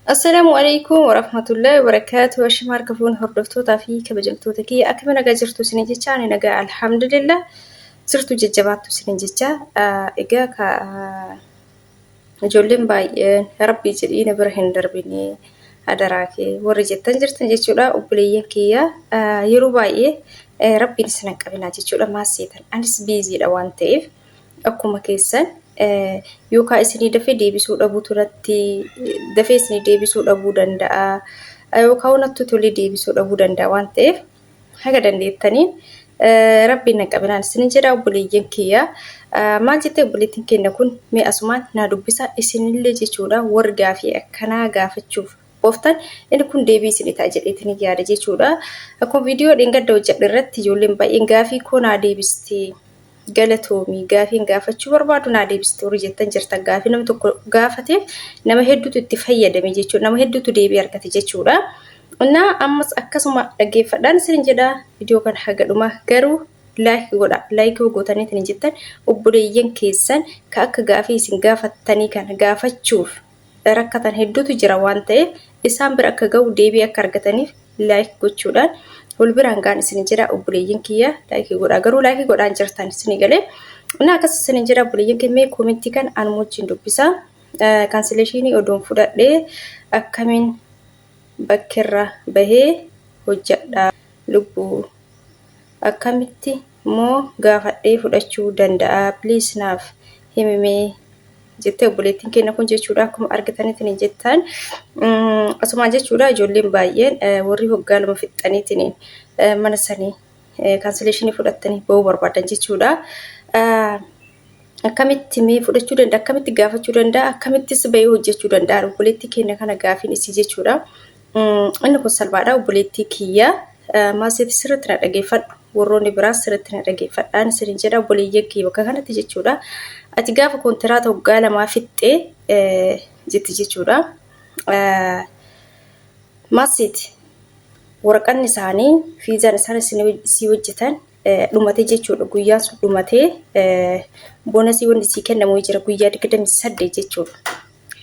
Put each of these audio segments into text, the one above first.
Assalaamu alaykum wa rahmatullahi wa barakaatuh. Ashama harkafuun hordoftoota fi kabajamtoota kiyya akkuma nagaa jirtu isin jecha ani nagaa alhamdulillah sirtu jajjabaattu isin jecha egaa ijoolleen baay'een rabbii jedhii na bira hin darbine adaraa kee warri jettan jirtan jechuudha obboleeyyan kiyya yeroo baay'ee rabbiin isin qabinaa jechuudha maaseetan anis biiziidha waan ta'eef akkuma keessan yookaan isinii dafee deebisuu dhabuu turatti dafee isinii deebisuu dhabuu danda'a yookaan wanatti tolee deebisuu dhabuu danda'a waan ta'eef haga dandeettaniin rabbiin qabinaan isin jedha obboleeyyan kiyya maal jettee obboleettiin keenya kun mee asumaan naa dubbisa isinillee jechuudha wargaa fi akkanaa gaafachuuf oftan inni kun deebii isin ta'a jedheetiin yaada jechuudha akkuma viidiyoo dhingadda hojjedhe irratti ijoolleen baay'een gaafii koo naa deebistee galatoomii gaafiin gaafachuu barbaadu naa deebistee horii jettan jirtan gaafii namni tokko gaafateef nama hedduutu itti fayyadame jechuudha nama hedduutu deebii argate jechuudha. Naa ammas akkasuma dhaggeeffadhaan isin jedha viidiyoo kana haga dhuma garuu laayikii gootaniitiin jettan obboleeyyan keessan ka akka gaafii isin gaafattanii kana gaafachuuf rakkatan hedduutu jira waan ta'eef isaan bira akka ga'u deebii akka argataniif laayikii gochuudhaan wal biraan gaan isin jedha obboleeyyan kiyya laayikii godhaa garuu laayikii godhaan jirtan isin galee naa akkas isin jedha obboleeyyan kee koomentii kan anu wajjin dubbisa kaansileeshinii odoon fudhadhee akkamiin bakkeerra bahee hojjedha lubbuu akkamitti moo gaafadhee fudhachuu danda'a please naaf himimee jettee obboleettiin keenya kun jechuudha akkuma argitaniitiin jettan asuma jechuudha ijoolleen baay'een warri hoggaa lama fixxaniitiin mana sanii kaansileeshinii fudhattanii bahuu barbaadan jechuudha. Akkamitti mee fudhachuu danda'a akkamitti gaafachuu danda'a akkamittis bahee hojjechuu danda'a obboleettii keenya kana gaafiin isii jechuudha. Inni kun salphaadha obboleettii kiyya maaseeti sirriitti na dhageeffadhu warroonni biraas sirriitti na dhageeffadhaan isin jedha obboleeyyan kiyya bakka kanatti jechuudha. Ati gaafa kontiraata hoggaa lamaa fixxee jetti jechuudha. Maaseeti waraqaan isaanii fiizaan isaan isii hojjetan dhumatee jechuudha guyyaan sun dhumatee boonasii wanti isii kennamu jira guyyaa 28 jechuudha.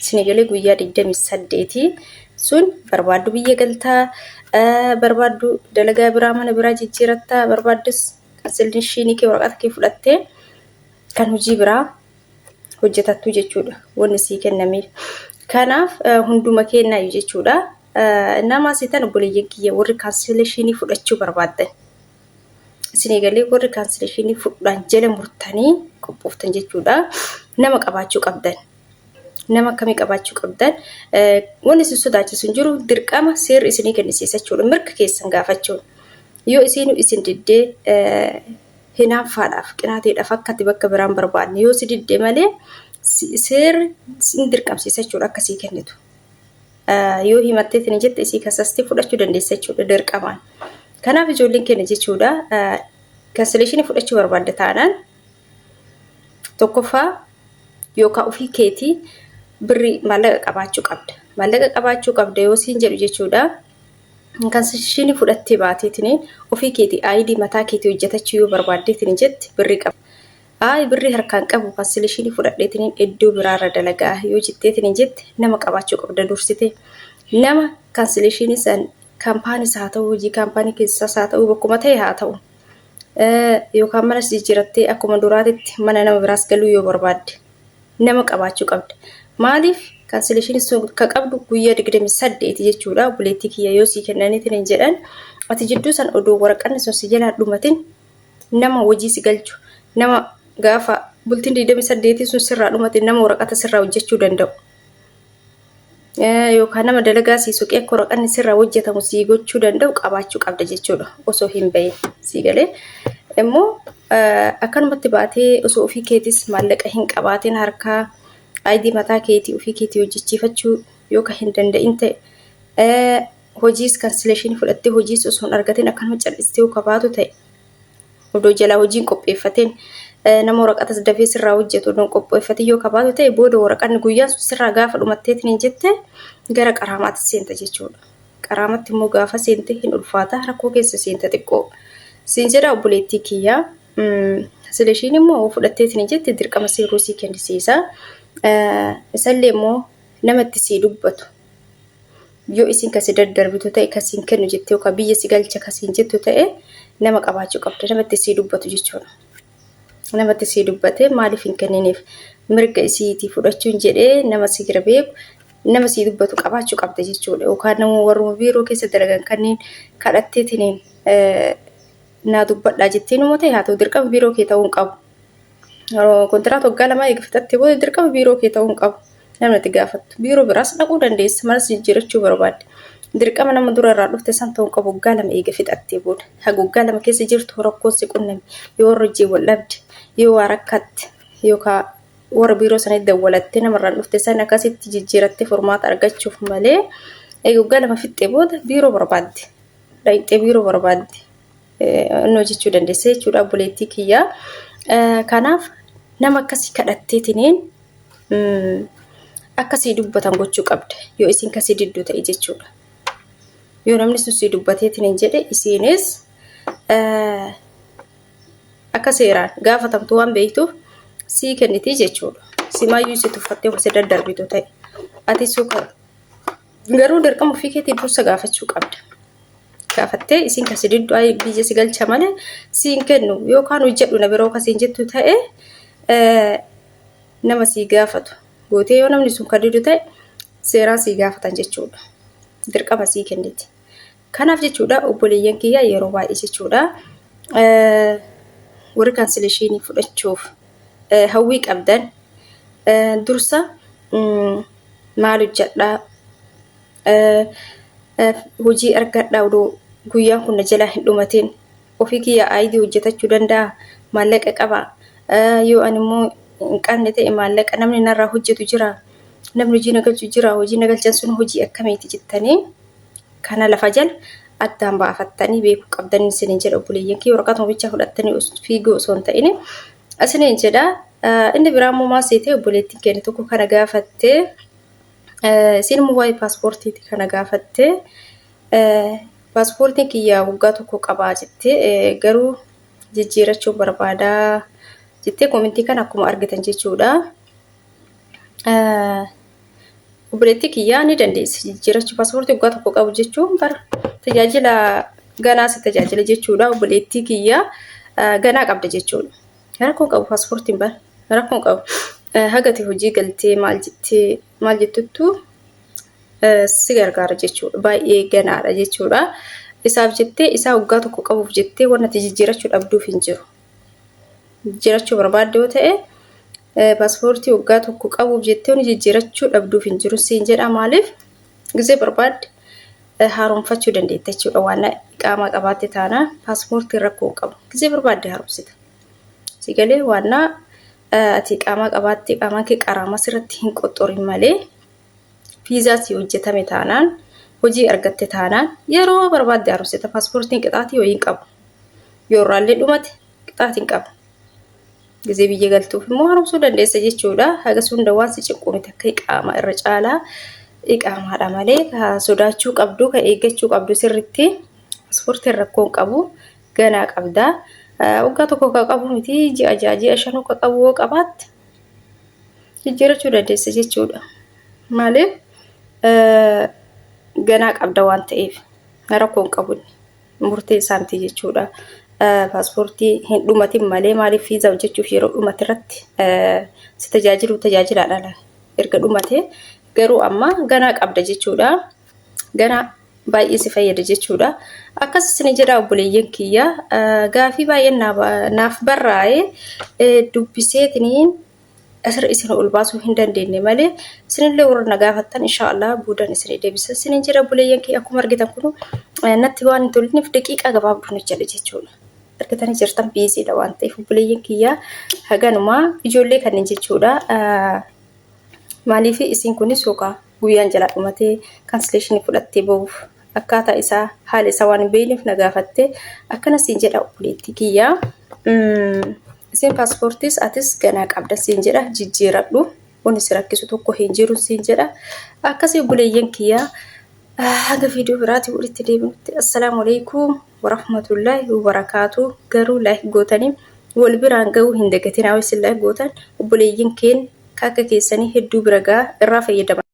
Isin galee guyyaa 28 sun barbaaddu biyya galtaa barbaaddu dalagaa biraa mana biraa jijjiiratta barbaaddus kaansileeshinii kee waraqata kee fudhattee kan hojii biraa hojjetattu jechuudha wanni sii kennameef. Kanaaf hunduma kennaayu jechuudha. Nama asitan obboleeyyan kiyya warri kaansileeshinii fudhachuu barbaaddan. Isin galee warri kaansileeshinii fudhaan jala murtanii qophooftan jechuudha. Nama qabaachuu qabdan. Nama akkamii qabaachuu qabdan wanni isin sodaachisu jiru dirqama seerri isinii kennisiisa jechuudha mirga keessan gaafachuun yoo isin diddee hinaaffaadhaaf qinaateedhaaf akkatti bakka biraan barbaadne yoo si diddee malee seerri sin dirqamsiisa jechuudha akkasii kennitu yoo himatteetiin jette isii kasasti fudhachuu dandeessa jechuudha dirqamaan. Kanaaf ijoolleen keenya jechuudha kaansileeshinii fudhachuu barbaadda taanaan tokkoffaa yookaan ofii keetii birri maallaqa qabaachuu qabda. Maallaqa qabaachuu qabda yoo siin jedhu jechuudha. Kaansileeshinii fudhattee baateetiin ofii keetii ID mataa keetii hojjetachuu yoo barbaaddeetiin jetti birri qaba. Birri harkaan qabu kaansileeshinii fudhadheetiin iddoo biraarra dalagaa yoo jetteetiin jetti nama qabaachuu qabda dursite. Nama kaansileeshinii san kaampaaniis haa ta'u hojii kaampaanii keessaas haa ta'u bakkuma ta'e haa ta'u yookaan mana jijjiirattee akkuma duraatitti mana nama biraas galuu yoo barbaadde nama qabaachuu qabda. Maaliif kaansileeshinii sun ka qabdu guyyaa 28 jechuudha obboleettii kiyya yoo sii kennaniitiin jedhan ati jidduu san odoo waraqaan sun si jalaa dhumatin nama hojii si galchu nama gaafa bultiin 28 sun sirraa dhumatin nama waraqata sirraa hojjechuu danda'u. Yookaan nama dalagaa sii suqee akka waraqaan sirraa hojjetamu sii gochuu danda'u qabaachuu qabda jechuudha osoo hin bahin sii galee immoo akkanumatti baatee osoo ofii keetis maallaqa hin qabaatin harkaa ID mataa keetii ofii keetii hojjechiifachuu yookaan hin danda'in ta'e hojiis kaansileeshinii fudhattee hojiis osoo hin argatin akkanuma cal'istee yoo kabaatu ta'e odoo jalaa hojiin qopheeffateen nama waraqatas dafee sirraa hojjetu odoon qopheeffatee yoo kabaatu ta'e booda waraqaan guyyaa sirraa gaafa dhumatteetiin jette gara qaraamaatti seenta jechuudha. Qaraamatti immoo gaafa seente hin ulfaata rakkoo keessa seenta xiqqoo. Siin jedha obboleettii kiyyaa kaansileeshinii immoo fudhatteetiin jette dirqama seeruu sii kennisiisa. Isallee immoo namatti sii dubbatu yoo isin kasi daddarbitu ta'e kasiin kennu jettee yookaan biyya si galcha kasiin jettu ta'e nama qabaachuu qabda namatti sii dubbatu jechuudha. Namatti sii dubbatee maaliif hin kenniniif mirga isiitii fudhachuun jedhee nama si gira beeku nama sii dubbatu qabaachuu qabda jechuudha. Yookaan nama warruma biiroo keessa dalagan kanneen kadhatteetiniin naa dubbadhaa jettee nama ta'e haa ta'u dirqama biiroo kee ta'uu hin qabu. Kontiraata waggaa lamaa eeggattee booda dirqama biiroo kee ta'uu hin qabu. Namni itti gaafattu biiroo biraas dhaquu dandeessa malas jijjiirachuu barbaadde. Dirqama nama dura irraa dhufte san ta'uu qabu waggaa lama eega fixattee booda. Haga waggaa lama keessa jirtu rakkoon si qunname yoo warra hojii wal dhabde yoo waa rakkatte yookaan warra biiroo sanatti dawwalattee namarraan dhufte san akkasitti jijjiirattee furmaata argachuuf malee eega waggaa lama fixxee booda biiroo barbaadde. Dhaqxee biiroo barbaadde. Innoo jechuu dandeessa jechuudha obboleettii kiyyaa. Kanaaf nama akkasii kadhatteetiniin akkasii dubbatan gochuu qabda yoo isin kasii didduu ta'e jechuudha. Yoo namni sun si dubbateetiniin jedhe isinis akka seeraan gaafatamtu waan beektuuf sii kenniti jechuudha. Simaayyuu si tuffattee hoose daddarbitu ta'e ati suuqa garuu dirqama ofii keetii dursa gaafachuu qabda. Gaafattee isin kasi didduu biyya si galcha malee siin kennu yookaan hojjedhu na biroo kasiin jettu ta'e nama sii gaafatu. Gootee yoo namni sun kadiddu ta'e seeraan sii gaafatan jechuudha. Dirqama sii kenniti. Kanaaf jechuudha obboleeyyan kiyyaa yeroo baay'ee jechuudha warri kansileeshinii fudhachuuf hawwii qabdan dursa maal hojjedhaa hojii argadhaa odoo guyyaan kun na jalaa hin dhumatiin ofii kiyyaa aayidii hojjetachuu danda'a maallaqa qaba yoo ani immoo hin qabne ta'e maallaqa namni narraa hojjetu jira namni hojii nagalchu jira hojii nagalchan sun hojii akkamiiti jettanii kana lafa jala addaan baafattanii beekuu qabdanii isiniin jedha obboleeyyan kiyya waraqaa moobicha fudhattanii fiiguu osoo hin ta'in isiniin jedha. Inni biraa immoo maal seetee obboleettiin keenya tokko kana gaafattee isin immoo waa'ee paaspoortiiti kana gaafattee paaspoortiin kiyyaa waggaa tokko qabaa jettee garuu jijjiirachuu barbaadaa jettee koomentii kana akkuma argitan jechuudha. Obboleettii kiyyaa ni dandeessi jijjiirachuu paaspoortii waggaa tokko qabu jechuun bara tajaajila ganaa si tajaajila jechuudha. Obboleettii kiyyaa ganaa qabda jechuudha. Rakkoon qabu paaspoortiin bara rakkoon qabu hagati hojii galtee maal jettuttu si gargaara jechuudha. Baay'ee ganaadha jechuudha. Isaaf jettee isaa waggaa tokko qabuuf jettee wanti jijjiirachuu dhabduuf hin jiru. Jijjiirachuu barbaadde yoo ta'e paaspoortii waggaa tokko qabuuf jettee wanti jijjiirachuu dhabduuf hin jiru siin jedha. Maaliif gisee barbaadde haaromfachuu dandeetta jechuudha. Waan iqaamaa qabaatte taana paaspoortii rakkoo qabu gisee barbaadde haaromsita. Sigalee waan ati iqaamaa qabaatte iqaamaa kee qaraamaa sirratti hin qoxxorin malee fiizaa si hojjetame taanaan hojii argatte taanaan yeroo barbaadde haaromsita. Paaspoortiin qixaatii ho'iin qabu. Yoo irraallee dhumate qixaatii hin qabu. Gisee biyya galtuuf immoo haaromsuu dandeessa jechuudha. Hagas hunda waan si cinqu miti akka iqaamaa irra caalaa iqaamaadha malee sodaachuu qabdu ka eeggachuu qabdu sirritti paaspoortiin rakkoon qabu ganaa qabda. Waggaa tokko ka qabu miti ji'a shan ka qabu yoo qabaatte jijjiirachuu dandeessa jechuudha. Maaliif ganaa qabda waan ta'eef rakkoon qabu murtee isaaniiti jechuudha. Paaspoortii hin dhumatin malee maaliif fiizaa hojjechuuf yeroo dhumate irratti si tajaajilaadha erga dhumate garuu amma ganaa qabda jechuudha. Ganaa baay'ee si fayyada jechuudha. Akkas isin jedha obboleeyyan kiyya gaafii baay'ee naaf barraa'ee dubbiseetiniin asirra isin ol baasuu hin dandeenye malee isinillee warra na gaafattan inshaallah buudan isin deebisa. Isin jedha obboleeyyan kiyya akkuma argitan kun natti waan hin toliniif daqiiqaa gabaabduu jedha jechuudha. Argitanii jirtan biiziidha waan ta'eef obboleeyyan kiyya haganumaa ijoollee kanneen jechuudha. Maaliif isin kunis yookaan guyyaan jalaa dhumatee kansileeshinii fudhattee bahuuf akkaataa isaa haala isaa waan hin beekneef na gaafatte akkana siin jedha obboleettii kiyya. Isin paaspoortiis atis ganaa qabda siin jedha jijjiiradhu wanni si rakkisu tokko hin jiru siin jedha. Akkasii obboleeyyan kiyya haga viidiyoo biraatti walitti deebinutti assalaamu alaykum warahmatullahi wabarakaatu. Garuu laayik gootanii wal biraan gahuu hin dagatinaa isin laayik gootan obboleeyyan keenya akka keessanii hedduu bira gahaa irraa fayyadaman.